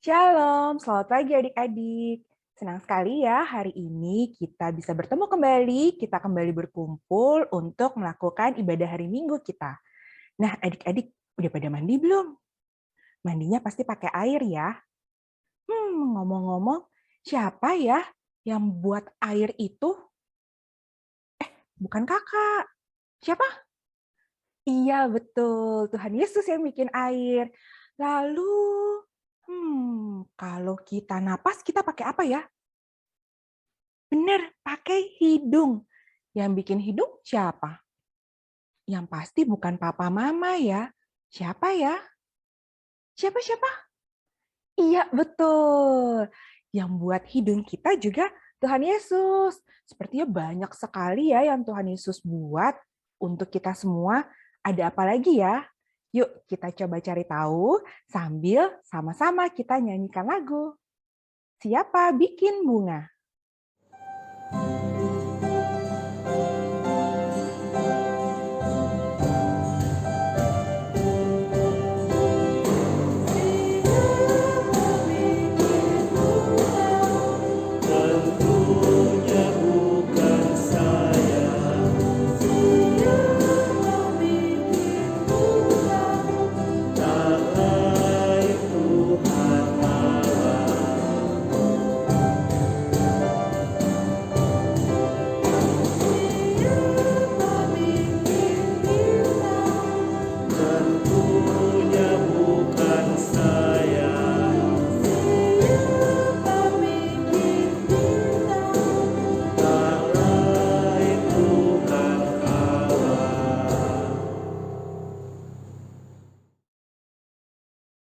Shalom, selamat pagi adik-adik. Senang sekali ya hari ini kita bisa bertemu kembali, kita kembali berkumpul untuk melakukan ibadah hari Minggu kita. Nah adik-adik, udah pada mandi belum? Mandinya pasti pakai air ya. Ngomong-ngomong, siapa ya yang buat air itu? Bukan kakak. Siapa? Iya betul, Tuhan Yesus yang bikin air. Lalu, kalau kita napas kita pakai apa ya? Bener, pakai hidung. Yang bikin hidung siapa? Yang pasti bukan papa mama ya. Siapa ya? Siapa? Iya, betul. Yang buat hidung kita juga Tuhan Yesus. Sepertinya banyak sekali ya yang Tuhan Yesus buat untuk kita semua. Ada apa lagi ya? Yuk kita coba cari tahu sambil sama-sama kita nyanyikan lagu. Siapa bikin bunga?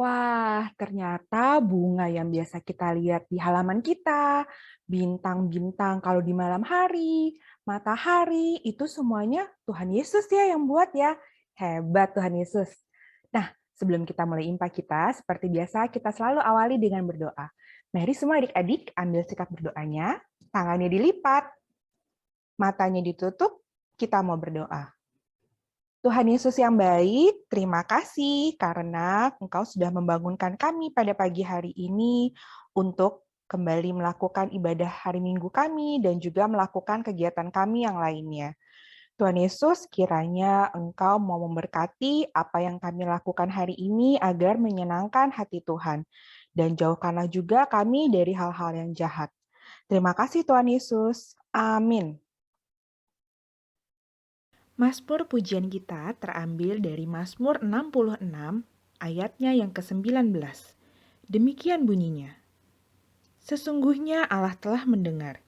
Wah, ternyata bunga yang biasa kita lihat di halaman kita, bintang-bintang kalau di malam hari, matahari, itu semuanya Tuhan Yesus ya yang buat ya. Hebat Tuhan Yesus. Nah, sebelum kita mulai impa kita, seperti biasa kita selalu awali dengan berdoa. Mari semua adik-adik ambil sikap berdoanya, tangannya dilipat, matanya ditutup, kita mau berdoa. Tuhan Yesus yang baik, terima kasih karena Engkau sudah membangunkan kami pada pagi hari ini untuk kembali melakukan ibadah hari Minggu kami dan juga melakukan kegiatan kami yang lainnya. Tuhan Yesus, kiranya Engkau mau memberkati apa yang kami lakukan hari ini agar menyenangkan hati Tuhan. Dan jauhkanlah juga kami dari hal-hal yang jahat. Terima kasih Tuhan Yesus. Amin. Mazmur pujian kita terambil dari Mazmur 66, ayatnya yang ke-19. Demikian bunyinya. Sesungguhnya Allah telah mendengar.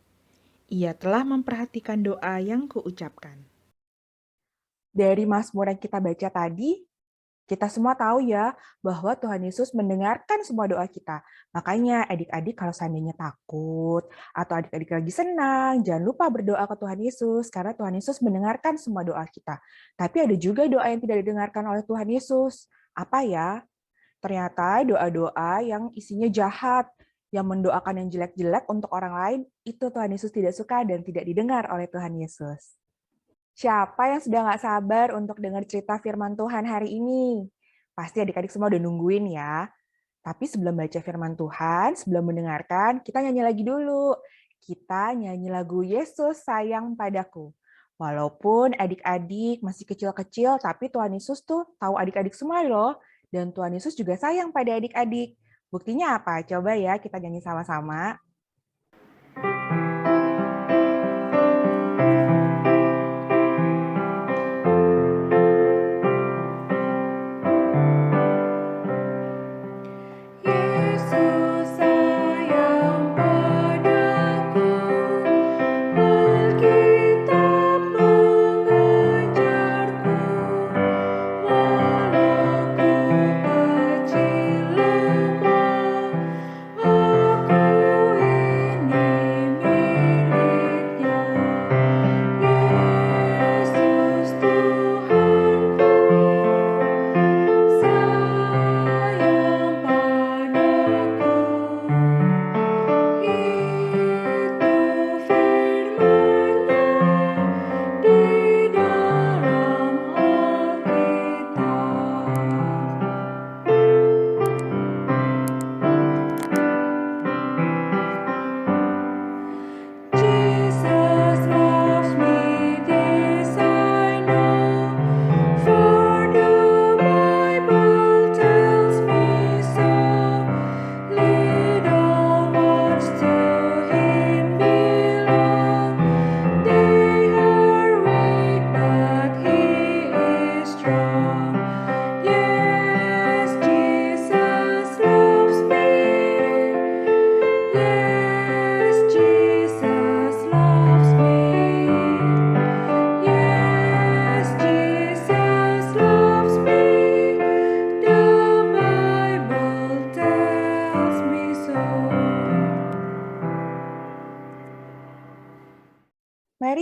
Ia telah memperhatikan doa yang kuucapkan. Dari Mazmur yang kita baca tadi, kita semua tahu ya bahwa Tuhan Yesus mendengarkan semua doa kita. Makanya adik-adik kalau seandainya takut atau adik-adik lagi senang, jangan lupa berdoa ke Tuhan Yesus karena Tuhan Yesus mendengarkan semua doa kita. Tapi ada juga doa yang tidak didengarkan oleh Tuhan Yesus. Apa ya? Ternyata doa-doa yang isinya jahat, yang mendoakan yang jelek-jelek untuk orang lain, itu Tuhan Yesus tidak suka dan tidak didengar oleh Tuhan Yesus. Siapa yang sudah nggak sabar untuk dengar cerita firman Tuhan hari ini? Pasti adik-adik semua udah nungguin ya. Tapi sebelum baca firman Tuhan, sebelum mendengarkan, kita nyanyi lagi dulu. Kita nyanyi lagu Yesus sayang padaku. Walaupun adik-adik masih kecil-kecil, tapi Tuhan Yesus tuh tahu adik-adik semua loh. Dan Tuhan Yesus juga sayang pada adik-adik. Buktinya apa? Coba ya kita nyanyi sama-sama.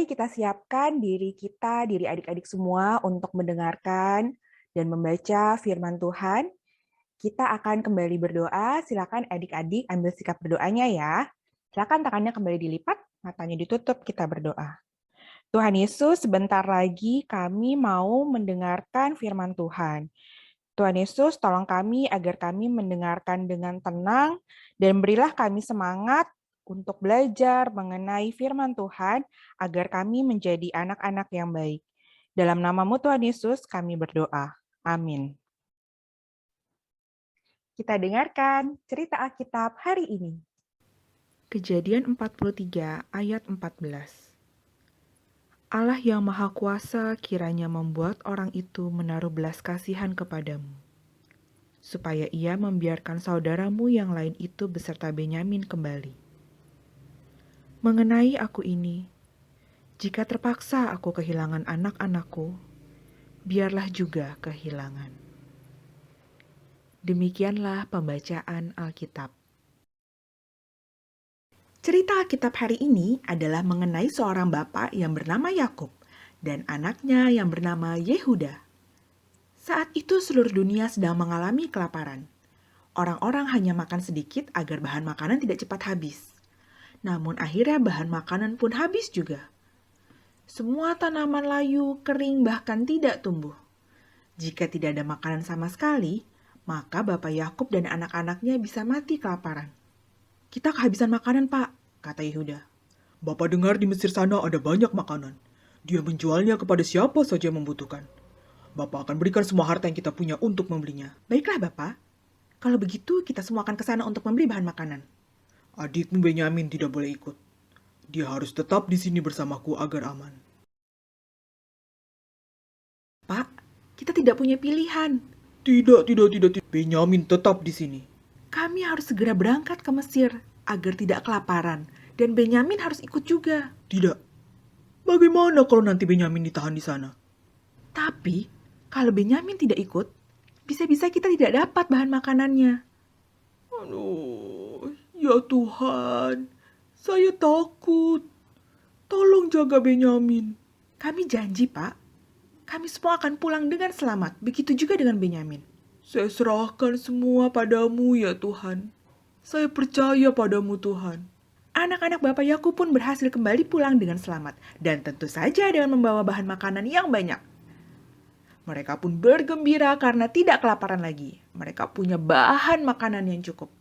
Mari kita siapkan diri adik-adik semua untuk mendengarkan dan membaca firman Tuhan. Kita akan kembali berdoa. Silakan adik-adik ambil sikap berdoanya ya. Silakan tangannya kembali dilipat, matanya ditutup, kita berdoa. Tuhan Yesus, sebentar lagi kami mau mendengarkan firman Tuhan. Tuhan Yesus, tolong kami agar kami mendengarkan dengan tenang dan berilah kami semangat untuk belajar mengenai firman Tuhan agar kami menjadi anak-anak yang baik. Dalam nama-Mu Tuhan Yesus kami berdoa. Amin. Kita dengarkan cerita Alkitab hari ini. Kejadian 43 ayat 14. Allah yang Maha Kuasa kiranya membuat orang itu menaruh belas kasihan kepadamu, supaya ia membiarkan saudaramu yang lain itu beserta Benyamin kembali. Mengenai aku ini, jika terpaksa aku kehilangan anak-anakku, biarlah juga kehilangan. Demikianlah pembacaan Alkitab. Cerita Alkitab hari ini adalah mengenai seorang bapak yang bernama Yakub dan anaknya yang bernama Yehuda. Saat itu seluruh dunia sedang mengalami kelaparan. Orang-orang hanya makan sedikit agar bahan makanan tidak cepat habis. Namun akhirnya bahan makanan pun habis juga. Semua tanaman layu, kering, bahkan tidak tumbuh. Jika tidak ada makanan sama sekali, maka Bapak Yakub dan anak-anaknya bisa mati kelaparan. Kita kehabisan makanan, Pak, kata Yehuda. Bapak dengar di Mesir sana ada banyak makanan. Dia menjualnya kepada siapa saja yang membutuhkan. Bapak akan berikan semua harta yang kita punya untuk membelinya. Baiklah, Bapak. Kalau begitu, kita semua akan ke sana untuk membeli bahan makanan. Adikmu Benyamin tidak boleh ikut. Dia harus tetap di sini bersamaku agar aman. Pak, kita tidak punya pilihan. Tidak. Benyamin tetap di sini. Kami harus segera berangkat ke Mesir agar tidak kelaparan. Dan Benyamin harus ikut juga. Tidak. Bagaimana kalau nanti Benyamin ditahan di sana? Tapi, kalau Benyamin tidak ikut, bisa-bisa kita tidak dapat bahan makanannya. Aduh, ya Tuhan, saya takut. Tolong jaga Benyamin. Kami janji, Pak. Kami semua akan pulang dengan selamat. Begitu juga dengan Benyamin. Saya serahkan semua padamu ya Tuhan. Saya percaya padamu Tuhan. Anak-anak Bapak Yakub pun berhasil kembali pulang dengan selamat. Dan tentu saja dengan membawa bahan makanan yang banyak. Mereka pun bergembira karena tidak kelaparan lagi. Mereka punya bahan makanan yang cukup.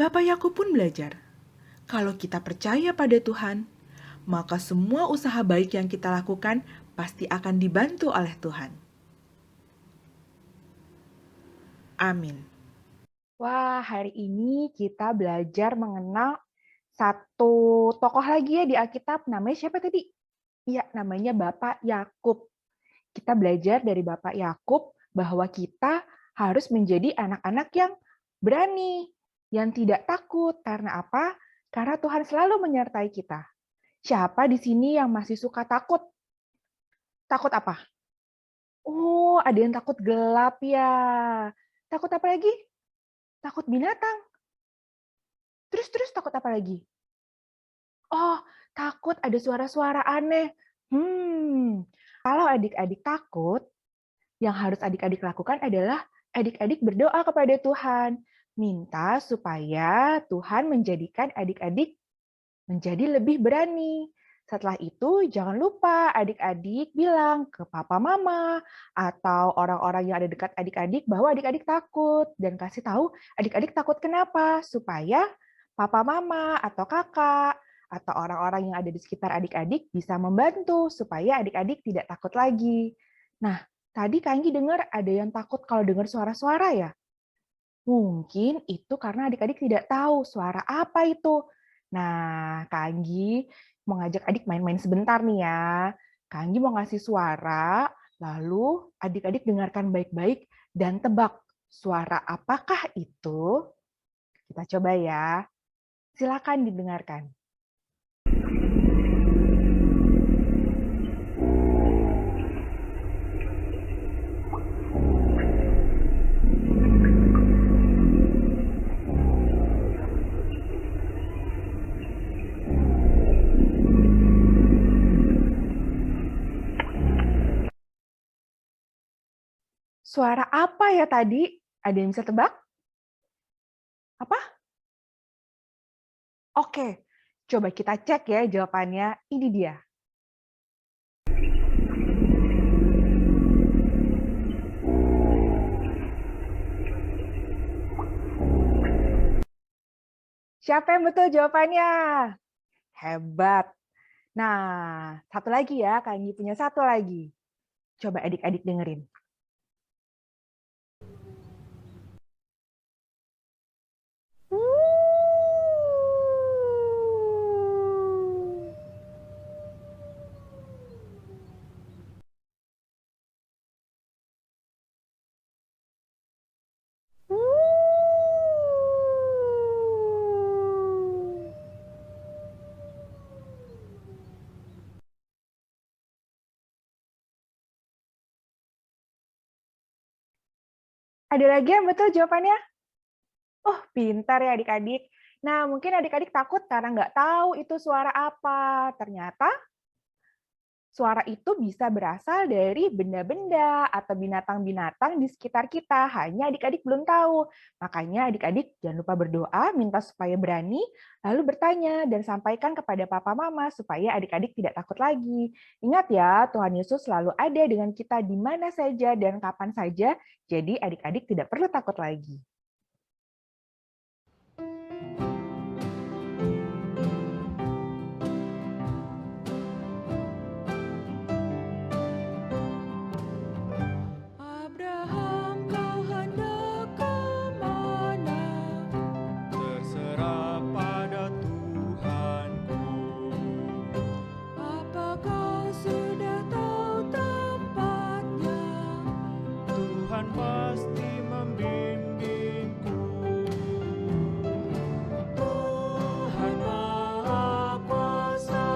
Bapak Yakub pun belajar. Kalau kita percaya pada Tuhan, maka semua usaha baik yang kita lakukan pasti akan dibantu oleh Tuhan. Amin. Wah, hari ini kita belajar mengenal satu tokoh lagi ya di Alkitab. Namanya siapa tadi? Iya, namanya Bapak Yakub. Kita belajar dari Bapak Yakub bahwa kita harus menjadi anak-anak yang berani, yang tidak takut. Karena apa? Karena Tuhan selalu menyertai kita. Siapa di sini yang masih suka takut? Takut apa? Oh, ada yang takut gelap ya. Takut apa lagi? Takut binatang. Terus takut apa lagi? Oh, takut ada suara-suara aneh. Kalau adik-adik takut, yang harus adik-adik lakukan adalah adik-adik berdoa kepada Tuhan. Minta supaya Tuhan menjadikan adik-adik menjadi lebih berani. Setelah itu, jangan lupa adik-adik bilang ke papa mama atau orang-orang yang ada dekat adik-adik bahwa adik-adik takut. Dan kasih tahu adik-adik takut kenapa, supaya papa mama atau kakak atau orang-orang yang ada di sekitar adik-adik bisa membantu supaya adik-adik tidak takut lagi. Nah, tadi Kak Anggi dengar ada yang takut kalau dengar suara-suara ya? Mungkin itu karena adik-adik tidak tahu suara apa itu. Nah, Kak Anggi mau ngajak adik main-main sebentar nih ya. Kak Anggi mau ngasih suara, lalu adik-adik dengarkan baik-baik dan tebak suara apakah itu. Kita coba ya. Silakan didengarkan. Suara apa ya tadi? Ada yang bisa tebak? Apa? Oke, coba kita cek ya jawabannya. Ini dia. Siapa yang betul jawabannya? Hebat. Nah, satu lagi ya, Kak Anggi punya satu lagi. Coba adik-adik dengerin. Ada lagi yang betul jawabannya? Oh, pintar ya adik-adik. Nah, mungkin adik-adik takut karena nggak tahu itu suara apa. Ternyata suara itu bisa berasal dari benda-benda atau binatang-binatang di sekitar kita. Hanya adik-adik belum tahu. Makanya adik-adik jangan lupa berdoa, minta supaya berani, lalu bertanya dan sampaikan kepada papa mama supaya adik-adik tidak takut lagi. Ingat ya, Tuhan Yesus selalu ada dengan kita di mana saja dan kapan saja, jadi adik-adik tidak perlu takut lagi. Abraham, kau hendak ke mana? Terserah pada Tuhanku. Apakah sudah tahu tempatnya? Tuhan pasti membimbingku. Tuhan Maha Kuasa,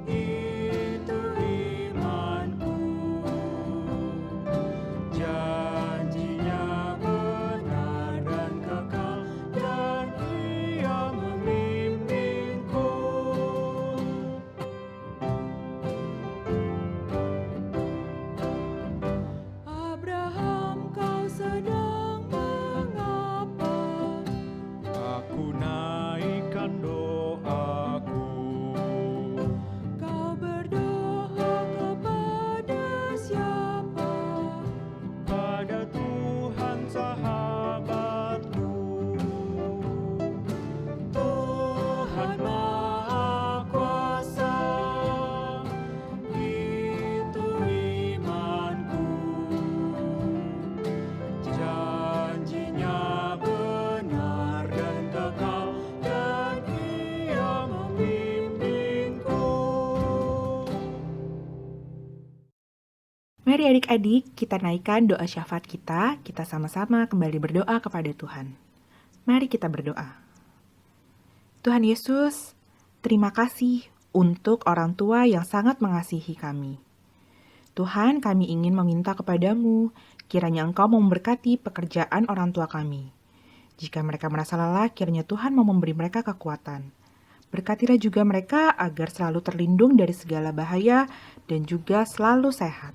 itu imanku. Janjinya benar dan kekal, dan Ia membimbingku. Abraham, kau sedang mengapa? Aku naikkan doaku. Kau berdoa kepada siapa? Pada Tuhan sahabatku. Tuhan Maha Kuasa, itu imanku. Janjinya benar dan kekal, dan Ia membimbingku. Mari adik-adik, kita naikkan doa syafaat kita sama-sama kembali berdoa kepada Tuhan. Mari kita berdoa. Tuhan Yesus, terima kasih untuk orang tua yang sangat mengasihi kami. Tuhan, kami ingin meminta kepadamu, kiranya Engkau mau memberkati pekerjaan orang tua kami. Jika mereka merasa lelah, kiranya Tuhan mau memberi mereka kekuatan. Berkatilah juga mereka agar selalu terlindung dari segala bahaya dan juga selalu sehat.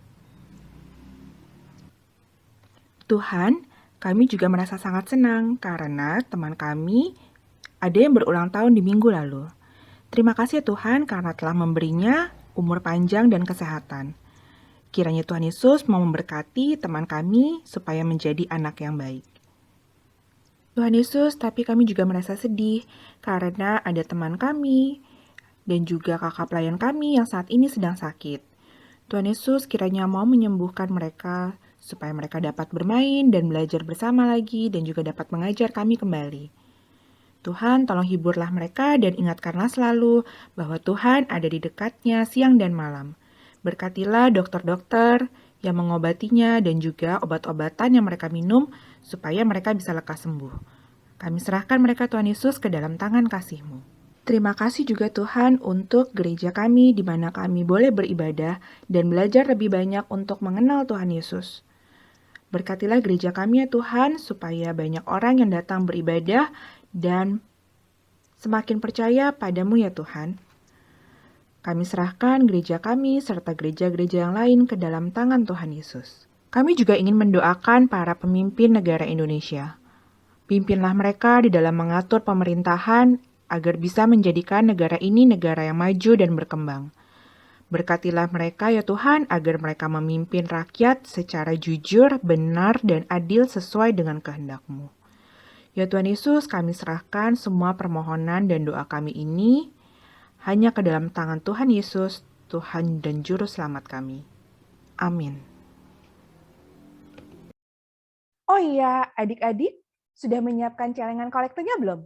Tuhan, kami juga merasa sangat senang karena teman kami ada yang berulang tahun di minggu lalu. Terima kasih ya Tuhan karena telah memberinya umur panjang dan kesehatan. Kiranya Tuhan Yesus mau memberkati teman kami supaya menjadi anak yang baik. Tuhan Yesus, tapi kami juga merasa sedih karena ada teman kami dan juga kakak pelayan kami yang saat ini sedang sakit. Tuhan Yesus kiranya mau menyembuhkan mereka supaya mereka dapat bermain dan belajar bersama lagi dan juga dapat mengajar kami kembali. Tuhan, tolong hiburlah mereka dan ingatkanlah selalu bahwa Tuhan ada di dekatnya siang dan malam. Berkatilah dokter-dokter yang mengobatinya dan juga obat-obatan yang mereka minum supaya mereka bisa lekas sembuh. Kami serahkan mereka Tuhan Yesus ke dalam tangan kasih-Mu. Terima kasih juga Tuhan untuk gereja kami di mana kami boleh beribadah dan belajar lebih banyak untuk mengenal Tuhan Yesus. Berkatilah gereja kami ya Tuhan supaya banyak orang yang datang beribadah dan semakin percaya padamu ya Tuhan. Kami serahkan gereja kami serta gereja-gereja yang lain ke dalam tangan Tuhan Yesus. Kami juga ingin mendoakan para pemimpin negara Indonesia. Pimpinlah mereka di dalam mengatur pemerintahan agar bisa menjadikan negara ini negara yang maju dan berkembang. Berkatilah mereka ya Tuhan agar mereka memimpin rakyat secara jujur, benar, dan adil sesuai dengan kehendak-Mu. Ya Tuhan Yesus, kami serahkan semua permohonan dan doa kami ini hanya ke dalam tangan Tuhan Yesus, Tuhan dan Juru Selamat kami. Amin. Oh iya, adik-adik sudah menyiapkan celengan kolektornya belum?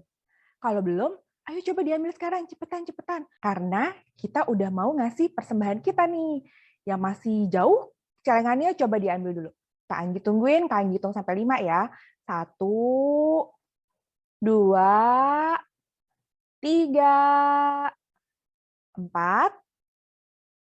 Kalau belum, ayo coba diambil sekarang, cepetan. Karena kita udah mau ngasih persembahan kita nih. Yang masih jauh, celengannya coba diambil dulu. Kak Anggi tungguin, Kak Anggi hitung sampai 5 ya. 1, 2, 3, 4,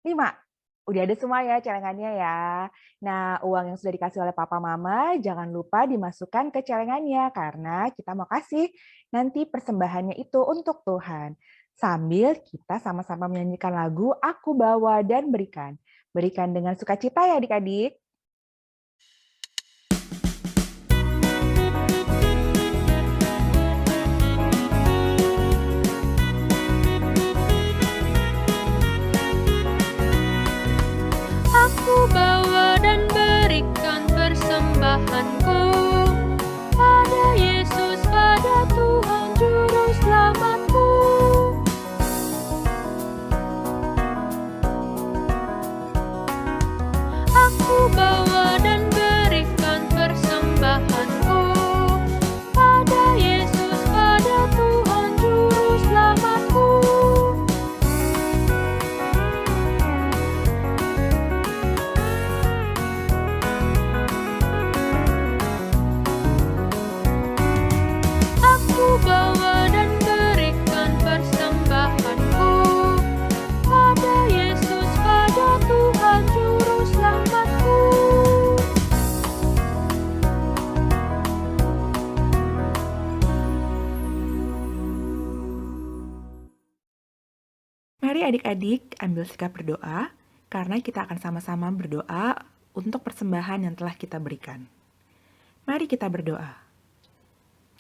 5. Udah ada semua ya celengannya ya. Nah, uang yang sudah dikasih oleh papa mama jangan lupa dimasukkan ke celengannya karena kita mau kasih nanti persembahannya itu untuk Tuhan. Sambil kita sama-sama menyanyikan lagu Aku Bawa dan Berikan. Berikan dengan sukacita ya adik-adik. Aku bawa dan berikan persembahanku pada Yesus, pada Tuhan Juru Selamatku. Aku bawa dan berikan persembahanku pada Yesus, pada Tuhan Juru Selamatku. Aku bawa dan berikan persembahanku pada Yesus, pada Tuhan Juru Selamatku. Mari adik-adik ambil sikap berdoa, karena kita akan sama-sama berdoa untuk persembahan yang telah kita berikan. Mari kita berdoa.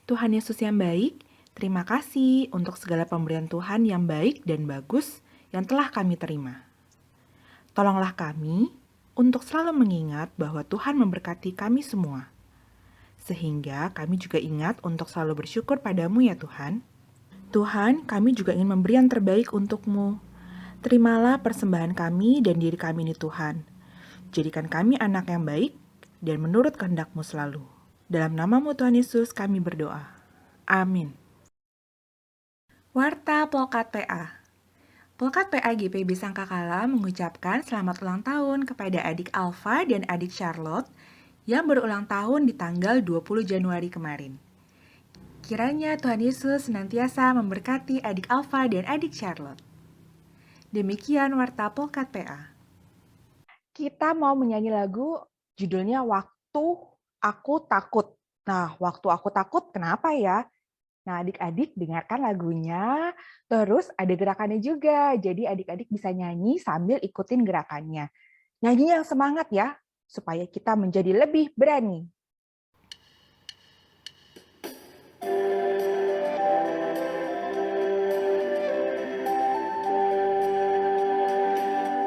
Tuhan Yesus yang baik, terima kasih untuk segala pemberian Tuhan yang baik dan bagus yang telah kami terima. Tolonglah kami untuk selalu mengingat bahwa Tuhan memberkati kami semua. Sehingga kami juga ingat untuk selalu bersyukur padamu ya Tuhan. Tuhan, kami juga ingin memberi yang terbaik untuk-Mu. Terimalah persembahan kami dan diri kami ini Tuhan. Jadikan kami anak yang baik dan menurut kehendak-Mu selalu. Dalam nama-Mu Tuhan Yesus kami berdoa. Amin. Warta Plokat PA. Plokat PA GPB Sangkakala mengucapkan selamat ulang tahun kepada adik Alfa dan adik Charlotte yang berulang tahun di tanggal 20 Januari kemarin. Kiranya Tuhan Yesus senantiasa memberkati adik Alfa dan adik Charlotte. Demikian Warta Plokat PA. Kita mau menyanyi lagu judulnya Waktu Aku Takut. Nah, waktu aku takut kenapa ya? Nah, adik-adik dengarkan lagunya, terus ada gerakannya juga. Jadi adik-adik bisa nyanyi sambil ikutin gerakannya. Nyanyinya yang semangat ya, supaya kita menjadi lebih berani.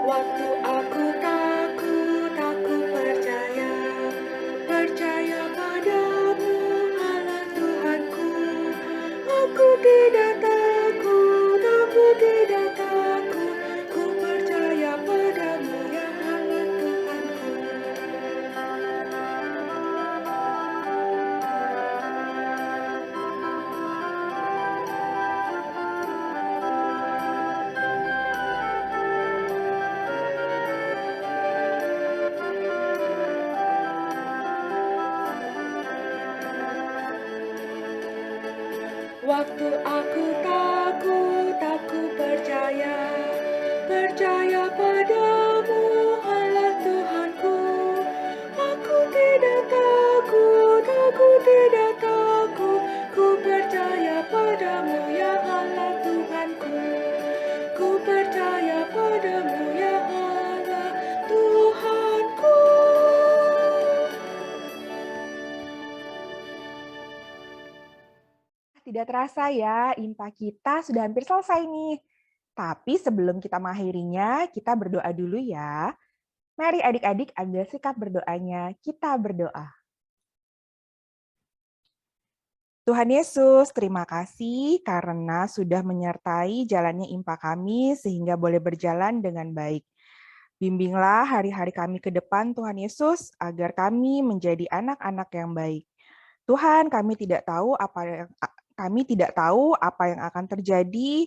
Waktu aku takut, aku percaya, percaya padamu, Allah Tuhanku. Aku tidak takut, aku tidak takut, ku percaya padamu, ya Allah Tuhanku. Waktu aku takut, aku percaya, percaya padamu, Allah Tuhanku. Aku tidak takut, aku tidak takut, ku percaya padamu, ya Allah Tuhanku. Ku percaya padamu, ya Allah Tuhanku. Tidak terasa ya, IMPA kita sudah hampir selesai nih. Tapi sebelum kita mengakhirinya, kita berdoa dulu ya. Mari adik-adik ambil sikap berdoanya. Kita berdoa. Tuhan Yesus, terima kasih karena sudah menyertai jalannya IMPA kami sehingga boleh berjalan dengan baik. Bimbinglah hari-hari kami ke depan, Tuhan Yesus, agar kami menjadi anak-anak yang baik. Tuhan, kami tidak tahu apa yang akan terjadi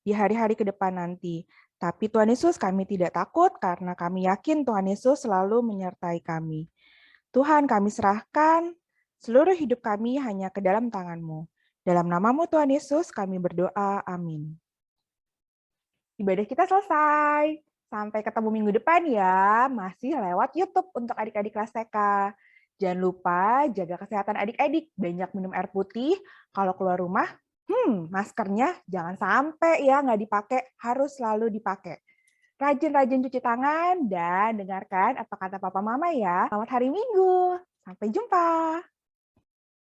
di hari-hari ke depan nanti. Tapi Tuhan Yesus, kami tidak takut karena kami yakin Tuhan Yesus selalu menyertai kami. Tuhan, kami serahkan seluruh hidup kami hanya ke dalam tangan-Mu. Dalam nama-Mu Tuhan Yesus, kami berdoa. Amin. Ibadah kita selesai. Sampai ketemu minggu depan ya, masih lewat YouTube untuk adik-adik kelas TK. Jangan lupa jaga kesehatan adik-adik, banyak minum air putih. Kalau keluar rumah, maskernya jangan sampai ya nggak dipakai, harus selalu dipakai. Rajin-rajin cuci tangan dan dengarkan apa kata papa mama ya. Selamat hari Minggu, sampai jumpa.